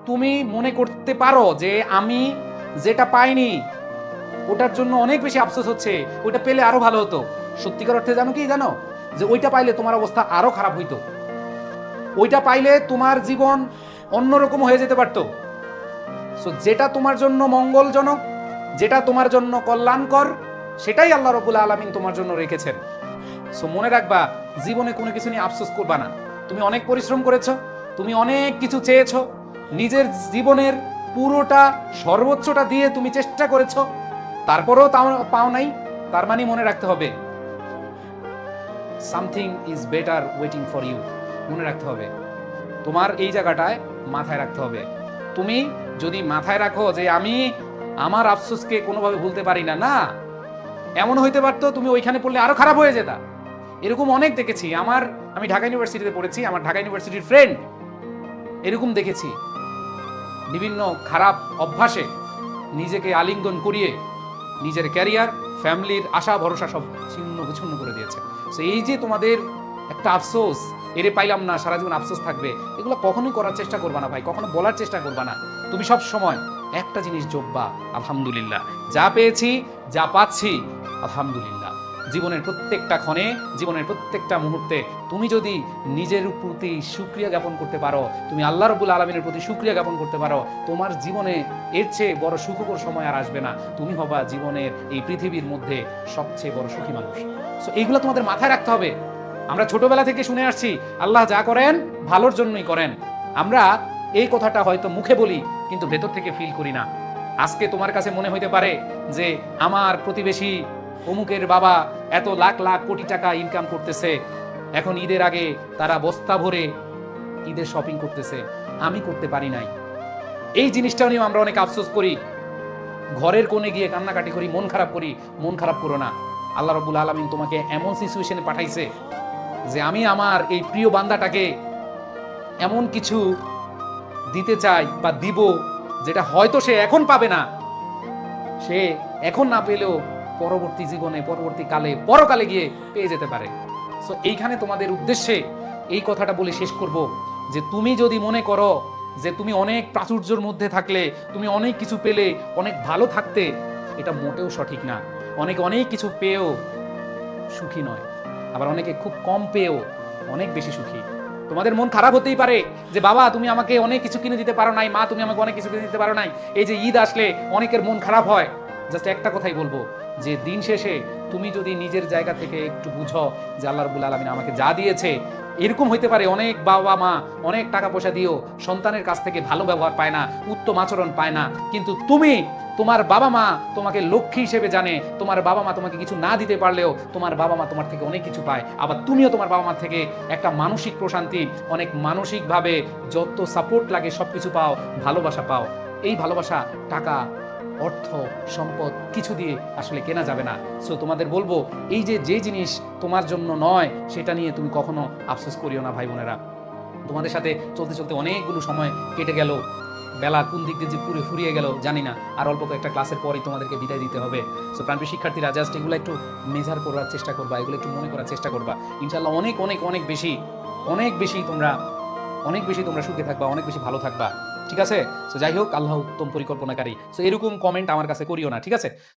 তুমি মনে করতে পারো যে আমি যেটা পাইনি ওটার জন্য অনেক বেশি আফসোস হচ্ছে, ওইটা পেলে আরো ভালো হতো। সত্যিকার অর্থে জানো কি জানো, যে ওইটা পাইলে তোমার অবস্থা আরো খারাপ হইতো, ওইটা পাইলে তোমার জীবন অন্যরকম হয়ে যেতে পারতো। সো যেটা তোমার জন্য মঙ্গলজনক, যেটা তোমার জন্য কল্যাণকর, সেটাই আল্লাহ রাব্বুল আলামিন তোমার জন্য রেখেছেন। সো মনে রাখবা, জীবনে কোনো কিছু নিয়ে আফসোস করবা না। তুমি অনেক পরিশ্রম করেছো, তুমি অনেক কিছু চেয়েছো, নিজের জীবনের পুরোটা সর্বোচ্চটা দিয়ে তুমি চেষ্টা করেছো, তারপরেও পাও নাই। তার মানে মনে রাখতে হবে, something is better waiting for you. মনে রাখতে হবে, তোমার এই জায়গাটায় মাথায় রাখতে হবে। তুমি যদি মাথায় রাখো যে আমি আমার আফসোসকে কোনোভাবে ভুলতে পারি না, না, এমন হইতে পারতো তুমি ওইখানে পড়লে আরো খারাপ হয়ে যেতা। এরকম অনেক দেখেছি। আমি ঢাকা ইউনিভার্সিটিতে পড়েছি, আমার ঢাকা ইউনিভার্সিটির ফ্রেন্ড এরকম দেখেছি বিভিন্ন খারাপ অভ্যাসে নিজেকে আলিঙ্গন করিয়ে নিজের ক্যারিয়ার, ফ্যামিলির আশা ভরসা সব ছিন্ন বিচ্ছিন্ন করে দিয়েছে। তো এই যে তোমাদের একটা আফসোস, এরে পাইলাম না, সারা জীবন আফসোস থাকবে, এগুলো কখনোই করার চেষ্টা করবা না ভাই, কখনো বলার চেষ্টা করবা না। তুমি সব সময় একটা জিনিস যোগবা, আলহামদুলিল্লাহ, যা পেয়েছি যা পাচ্ছি আলহামদুলিল্লাহ। জীবনের প্রত্যেকটা ক্ষণে, জীবনের প্রত্যেকটা মুহূর্তে তুমি যদি নিজের প্রতি শুকরিয়া জ্ঞাপন করতে পারো, তুমি আল্লাহ রাব্বুল আলামিনের প্রতি শুকরিয়া জ্ঞাপন করতে পারো, তোমার জীবনে এর চেয়ে বড় সুখকর সময় আর আসবে না। তুমি হবা জীবনের এই পৃথিবীর মধ্যে সবচেয়ে বড় সুখী মানুষ। সো এইগুলো তোমাদের মাথায় রাখতে হবে। আমরা ছোটবেলা থেকে শুনে আসছি আল্লাহ যা করেন ভালোর জন্যই করেন। আমরা এই কথাটা হয়তো মুখে বলি কিন্তু ভেতর থেকে ফিল করি না। আজকে তোমার কাছে মনে হইতে পারে যে আমার প্রতিবেশী অমুকের বাবা এত লাখ লাখ কোটি টাকা ইনকাম করতেছে, এখন ঈদের আগে তারা বস্তা ভরে ঈদের শপিং করতেছে, আমি করতে পারি নাই। এই জিনিসটা নিয়েও আমরা অনেক আফসোস করি, ঘরের কোণে গিয়ে কান্নাকাটি করি, মন খারাপ করি। মন খারাপ করো না, আল্লাহ রাব্বুল আলামিন তোমাকে এমন সিচুয়েশনে পাঠাইছে যে আমি আমার এই প্রিয় বান্দাটাকে এমন কিছু দিতে চাই বা দিব যেটা হয়তো সে এখন পাবে না, সে এখন না পেলেও পরবর্তী জীবনে, পরবর্তী কালে, পরকালে গিয়ে পেয়ে যেতে পারে। সো এইখানে তোমাদের উদ্দেশ্যে এই কথাটা বলে শেষ করব যে তুমি যদি মনে করো যে তুমি অনেক প্রাচুর্যের মধ্যে থাকলে, তুমি অনেক কিছু পেলে অনেক ভালো থাকতে, এটা মোটেও সঠিক না। অনেকে অনেক কিছু পেয়েও সুখী নয়, আবার অনেকে খুব কম পেয়েও অনেক বেশি সুখী। তোমাদের মন খারাপ হতেই পারে যে বাবা তুমি আমাকে অনেক কিছু কিনে দিতে পারো নাই, মা তুমি আমাকে অনেক কিছু কিনে দিতে পারো নাই। এই যে ঈদ আসলে অনেকের মন খারাপ হয়। জাস্ট একটা কথাই বলবো যে দিন শেষে তুমি যদি নিজের জায়গা থেকে একটু বুঝো যে আল্লাহ রাব্বুল আলামিন আমাকে যা দিয়েছে, এরকম হইতে পারে অনেক বাবা মা অনেক টাকা পয়সা দিয়েও সন্তানের কাছ থেকে ভালো ব্যবহার পায় না, উত্তম আচরণ পায় না। কিন্তু তুমি, তোমার বাবা মা তোমাকে লক্ষ্মী হিসেবে জানে, তোমার বাবা মা তোমাকে কিছু না দিতে পারলেও তোমার বাবা মা তোমার থেকে অনেক কিছু পায়। আবার তুমিও তোমার বাবা মা থেকে একটা মানসিক প্রশান্তি, অনেক মানসিকভাবে যত সাপোর্ট লাগে সবকিছু পাও, ভালোবাসা পাও। এই ভালোবাসা টাকা, অর্থ, সম্পদ কিছু দিয়ে আসলে কেনা যাবে না। সো তোমাদের বলবো এই যে যে জিনিস তোমার জন্য নয় সেটা নিয়ে তুমি কখনো আফসোস করিও না ভাই বোনেরা। তোমাদের সাথে চলতে চলতে অনেকগুলো সময় কেটে গেল, বেলা কোন দিক দিয়ে যে পুরে ফুরিয়ে গেল জানি না। আর অল্প কয়েকটা ক্লাসের পরেই তোমাদেরকে বিদায় দিতে হবে। সো প্রাণপ্রিয় শিক্ষার্থীরা, জাস্ট এগুলো একটু মেজার করার চেষ্টা করবা, এগুলো একটু মনে করার চেষ্টা করবা। ইনশাল্লাহ অনেক অনেক অনেক বেশি, অনেক বেশি তোমরা, অনেক বেশি তোমরা সুখে থাকবা, অনেক বেশি ভালো থাকবা। ঠিক আছে? সো যাই হোক, আল্লাহ উত্তম পরিকল্পনাকারী। সো এরকম কমেন্ট আমার কাছে করিও না, ঠিক আছে?